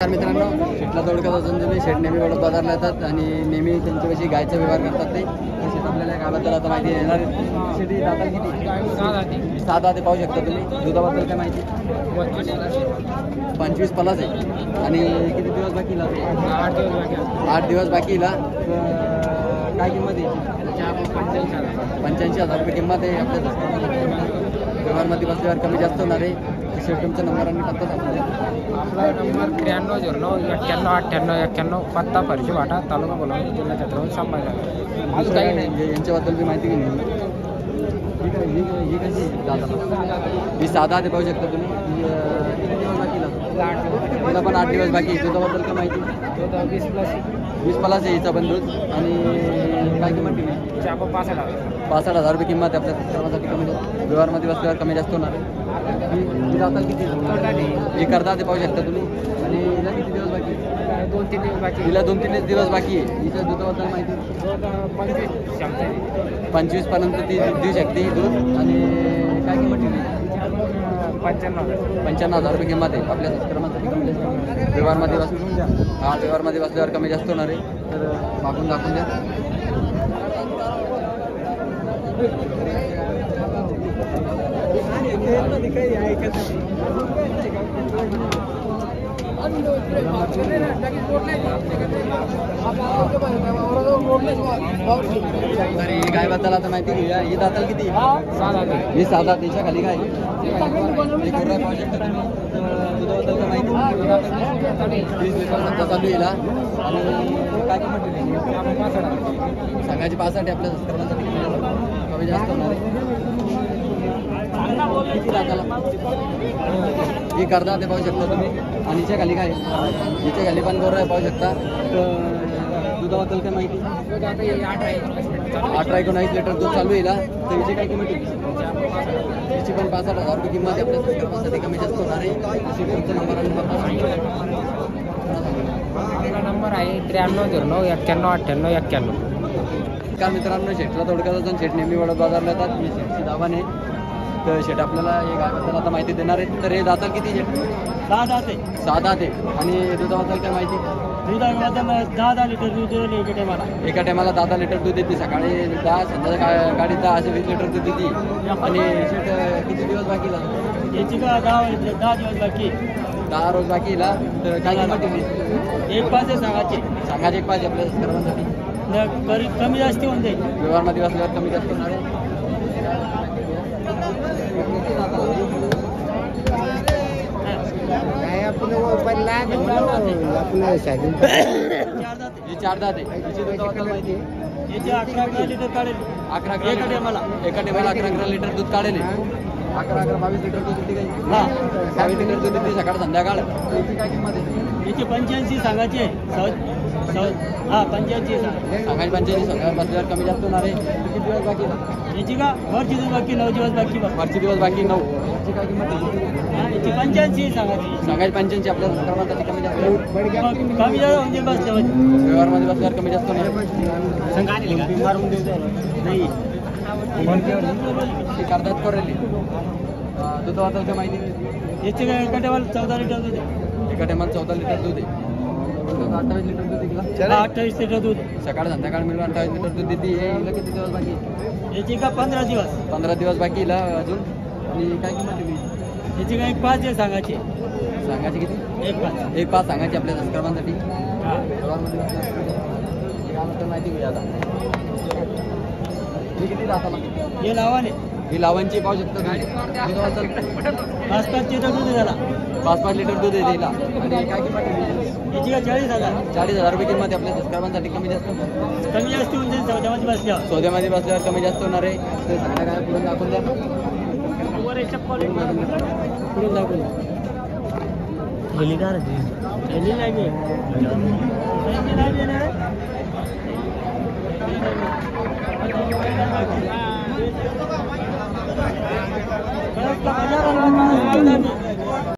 मित्रांनो, शेटला तोडकत असून तुम्ही शेट नेहमी वडद बाजारला येतात आणि नेहमी त्यांच्यापाशी गायचा व्यवहार करतात ते शेट आपल्याला गावाबद्दल आता माहिती येणार. शेती दाताल किती? 7 दाते पाहू शकता तुम्ही. दुधाबद्दल काय माहिती? 25 प्लस आहे. आणि किती दिवस बाकी इला? 8 दिवस बाकी इला. काय किंमत आहे? 85,000 रुपये किंमत आहे. आपल्या व्यवहारमध्ये बसल्यावर कमी जास्त होणार आहे. शेट तुमचा नंबर आणि पत्ता सांगून द्या. आपला नंबर 9309 91 91 पत्ता फरशी वाटा तालुका बोलावून जिल्हा छत्रपती संभाजीनगर. अजून काही नाही यांच्याबद्दल बी माहिती घेऊन ही कशी दादा ही साधा ते पाहू शकता तुम्ही. किती दिवस बाकी तिला पण 8 दिवस बाकी. दुधाबद्दल काय माहिती? 20 प्लस आहे हिचा पण दूध. आणि काय किंमत दिली? 65,000 रुपये किंमत आहे. आपल्या सर्वांसाठी कमी व्यवहारमध्ये बसल्यावर कमी जास्त होणार आहे. ही दाताल किती? हे करता ते पाहू शकता तुम्ही. आणि हिला किती दिवस बाकी? 2-3 दिवस बाकी. हिला 2-3 दिवस बाकी आहे. हिच्या दुधाबद्दल माहिती? 25 पर्यंत ती देऊ शकते ही दूध. आणि काय किंमत दिली? 95,000 रुपये किंमत आहे. आपल्या सबस्क्रायबरसाठी कमी जास्त व्यवहारमध्ये व्यवहारमध्ये बसल्यावर कमी जास्त होणार आहे. तर मागून दाखवून द्या. तरी गाय बद्दल आता माहिती घेऊया. ही दाताल किती? ही 7 त्याच्या खाली काय दुधाबद्दल माहिती? 20 लिटर चालू येईल. आणि काय किंमत दिली? सांगायची 65 आपल्या सबस्क्रायबरसाठी कमी जास्त होणार आहे. किती दाताला? हे करता ते पाहू शकता तुम्ही. आणि हिच्या खाली काय? हिच्या खाली पण गोर पाहू शकता. दुधाबद्दल काय माहिती? 18-19 लिटर दूध चालू येईल. तर हिची काय किंमत आहे? हिची पण 65,000 रुपये किंमत आहे. आपल्या सबस्क्रायबरसाठी कमी जास्त होणार आहे. तुमचा नंबर आणि पत्ता आपला नंबर आहे 9309 91 98 91. का मित्रांनो, शेटला थोडक्यात अजून शेट नेहमी वडद बाजारला येतात. मी शेटची दावाने तर शेट आपल्याला हे गायबद्दल आता माहिती देणार आहे. तर हे दाताल किती शेट? 6 दाते. 6 दाते. आणि दुधाबद्दल काय माहिती? दुधामध्ये 10 लिटर दूध दिले एका टायमाला. एका टायमाला 10 लिटर दूध देते. सकाळी 10 संध्याकाळी गाडीत 10 असे 20 लिटर दूध देते. आणि शेट किती दिवस बाकी लागतो? याची का 10 दिवस बाकी. 10 रोज बाकी येईल. तर काय किंमत दिली? 1.5 सांगायचे. सांगायचे 1.5 आपल्या सर्वांसाठी कमी जास्त होऊन जाईल. व्यवहारमध्ये बसल्यावर कमी जास्त होणार आहे. ही 4 दाते. हिची दुधाबद्दल माहिती? याची 11 लिटर काढेल. 11 एका टायमाला. एका टायमाला 11 लिटर दूध काढेल. 11-22 लिटर दूध देते काही? हा 22 लिटर दूध देते सकाळ संध्याकाळ. याची काय किंमत आहे? याची 85 सांगायचे. हा 85 सांगायची 85. सकाळ बसल्यावर कमी जास्त होणार आहे. किती दिवस बाकी? याची का वरची दिवस बाकी 9 दिवस बाकी. वरचे दिवस बाकी 9. याची काय किंमत आहे? याची 85 सांगायची. सांगायची 85. आपल्या संस्कारासाठी कमी जास्त कमी जास्त म्हणजे बस व्यवहारमध्ये बसल्यावर कमी जास्त होणार नाही. करतात करेल. दुधाबद्दल काय माहिती? याची काय एका टायमाला 14 लिटर दूध आहे. एका टायमाला 14 लिटर दूध आहे. 28 लिटर दूध आहे. 28 लिटर दूध. सकाळ संध्याकाळ मिळून 28 लिटर दूध देते. हिला किती दिवस बाकी? याची का 15 दिवस. 15 दिवस बाकी हिला अजून. आणि काय किंमत दिली? याची काय 5 सांगायची. सांगायची किती? 1.5 सांगायची आपल्या सबस्क्रायबरसाठी. माहिती घेऊया आता. हे किती दाताला? हे लावाने. ही लावांची पाहू शकतो तुम्ही. 5-5 लिटर दूध झाला. 5-5 लिटर दूध येते हिला. आणि काय किंमत दिली? याची का 40,000. 40,000 रुपये किंमत आहे. आपल्या सबस्क्रायबरसाठी कमी जास्त कमी जास्त होऊन जाईल. सौद्यामध्ये बसल्यावर. सौद्यामध्ये बसल्यावर कमी जास्त होणार आहे. तर सगळ्या काय पुढे दाखवून द्या. पुढून दाखवून गेली का रे? गेली नाही.